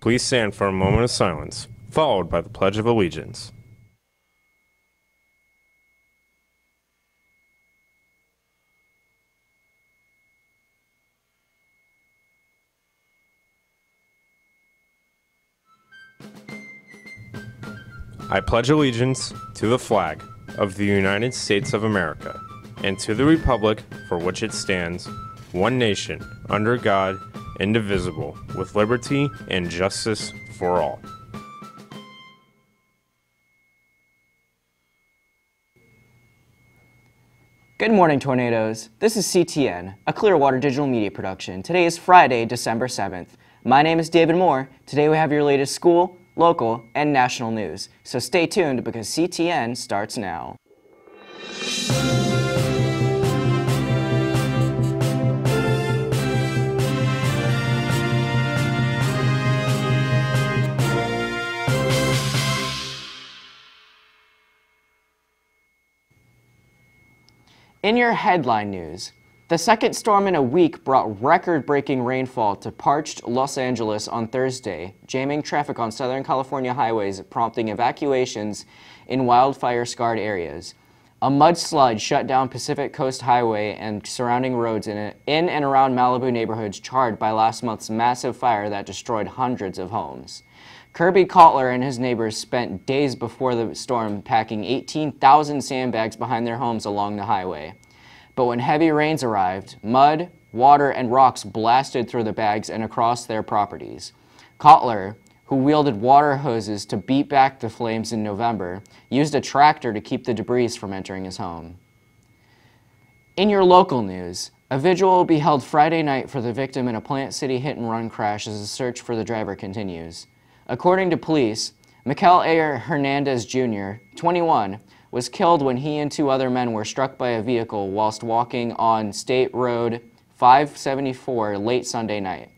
Please stand for a moment of silence, followed by the Pledge of Allegiance. I pledge allegiance to the flag of the United States of America and to the republic for which it stands, one nation, under God, indivisible, with liberty and justice for all. Good morning, Tornadoes. This is CTN, a Clearwater digital media production. Today is Friday, December 7th. My name is David Moore. Today we have your latest school, local, and national news. So stay tuned because CTN starts now. In your headline news, the second storm in a week brought record-breaking rainfall to parched Los Angeles on Thursday, jamming traffic on Southern California highways, prompting evacuations in wildfire-scarred areas. A mudslide shut down Pacific Coast Highway and surrounding roads in and around Malibu neighborhoods charred by last month's massive fire that destroyed hundreds of homes. Kirby Cotler and his neighbors spent days before the storm packing 18,000 sandbags behind their homes along the highway. But when heavy rains arrived, mud, water, and rocks blasted through the bags and across their properties. Cotler, who wielded water hoses to beat back the flames in November, used a tractor to keep the debris from entering his home. In your local news, a vigil will be held Friday night for the victim in a Plant City hit-and-run crash as the search for the driver continues. According to police, Mikel A. Hernandez Jr., 21, was killed when he and two other men were struck by a vehicle whilst walking on State Road 574 late Sunday night.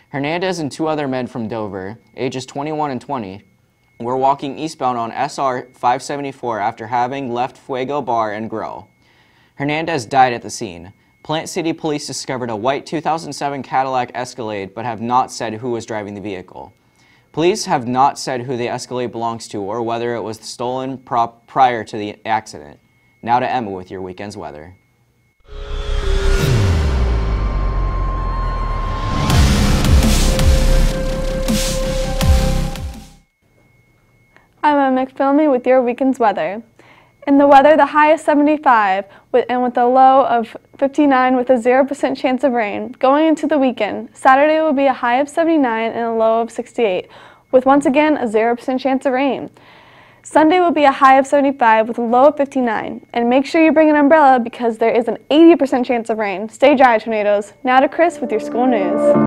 Hernandez and two other men from Dover, ages 21 and 20, were walking eastbound on SR 574 after having left Fuego Bar and Grill. Hernandez died at the scene. Plant City police discovered a white 2007 Cadillac Escalade but have not said who was driving the vehicle. Police have not said who the Escalade belongs to or whether it was stolen prior to the accident. Now to Emma with your weekend's weather. I'm Emma McPhilmy with your weekend's weather. In the weather, the high is 75 and with a low of 59 with a 0% chance of rain. Going into the weekend, Saturday will be a high of 79 and a low of 68 with once again a 0% chance of rain. Sunday will be a high of 75 with a low of 59. And make sure you bring an umbrella because there is an 80% chance of rain. Stay dry, tornadoes. Now to Chris with your school news.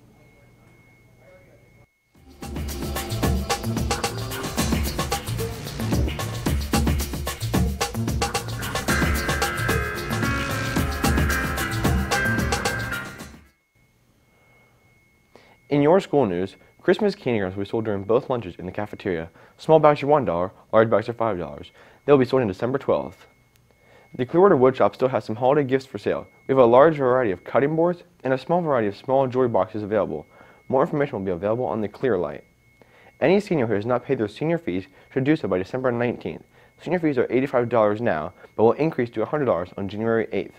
In your school news, Christmas candy grams will be sold during both lunches in the cafeteria. Small bags are $1, large bags are $5. They will be sold on December 12th. The Clearwater Woodshop still has some holiday gifts for sale. We have a large variety of cutting boards and a small variety of small jewelry boxes available. More information will be available on the Clearlight. Any senior who has not paid their senior fees should do so by December 19th. Senior fees are $85 now, but will increase to $100 on January 8th.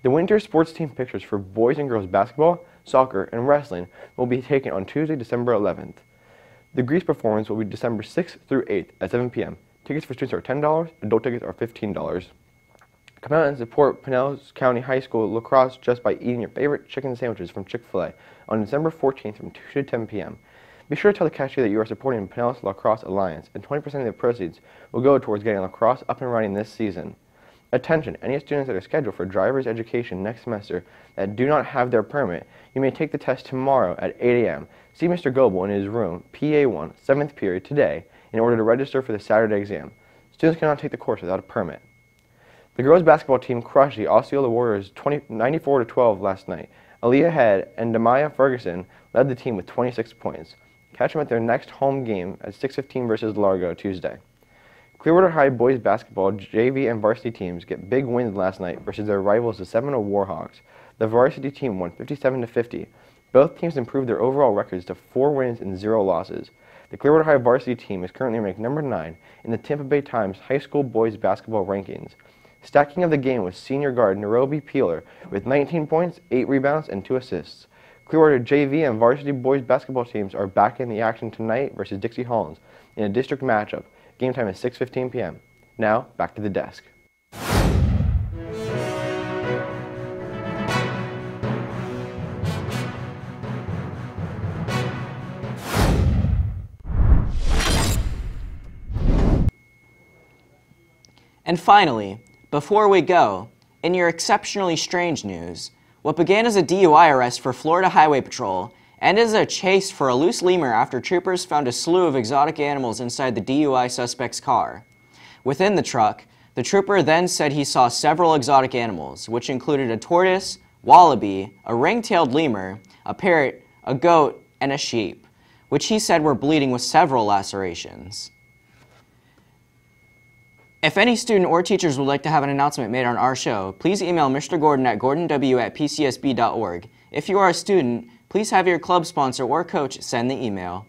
The winter sports team pictures for boys and girls basketball, soccer, and wrestling will be taken on Tuesday, December 11th. The Grease performance will be December 6th through 8th at 7 p.m. Tickets for students are $10, adult tickets are $15. Come out and support Pinellas County High School lacrosse just by eating your favorite chicken sandwiches from Chick-fil-A on December 14th from 2 to 10 p.m. Be sure to tell the cashier that you are supporting Pinellas Lacrosse Alliance, and 20% of the proceeds will go towards getting lacrosse up and running this season. Attention, any students that are scheduled for driver's education next semester that do not have their permit, you may take the test tomorrow at 8 a.m. See Mr. Goebel in his room, PA1, 7th period today, in order to register for the Saturday exam. Students cannot take the course without a permit. The girls basketball team crushed the Osceola Warriors 94-12 last night. Aaliyah Head and Demaya Ferguson led the team with 26 points. Catch them at their next home game at 6:15 versus Largo Tuesday. Clearwater High boys basketball JV and varsity teams get big wins last night versus their rivals the Seminole Warhawks. The varsity team won 57-50. Both teams improved their overall records to 4 wins and 0 losses. The Clearwater High varsity team is currently ranked number 9 in the Tampa Bay Times high school boys basketball rankings. Stacking of the game was senior guard Nairobi Peeler with 19 points, 8 rebounds, and 2 assists. Clearwater JV and varsity boys basketball teams are back in the action tonight versus Dixie Hollins in a district matchup. Game time is 6:15 p.m. Now, back to the desk. And finally, before we go, in your exceptionally strange news, what began as a DUI arrest for Florida Highway Patrol ended as a chase for a loose lemur after troopers found a slew of exotic animals inside the DUI suspect's car. Within the truck, the trooper then said he saw several exotic animals, which included a tortoise, wallaby, a ring-tailed lemur, a parrot, a goat, and a sheep, which he said were bleeding with several lacerations. If any student or teachers would like to have an announcement made on our show, please email Mr. Gordon at gordonw@pcsb.org. If you are a student, please have your club sponsor or coach send the email.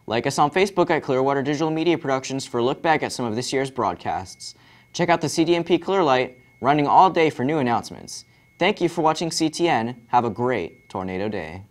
Like us on Facebook at Clearwater Digital Media Productions for a look back at some of this year's broadcasts. Check out the CDMP Clearlight, running all day for new announcements. Thank you for watching CTN. Have a great tornado day.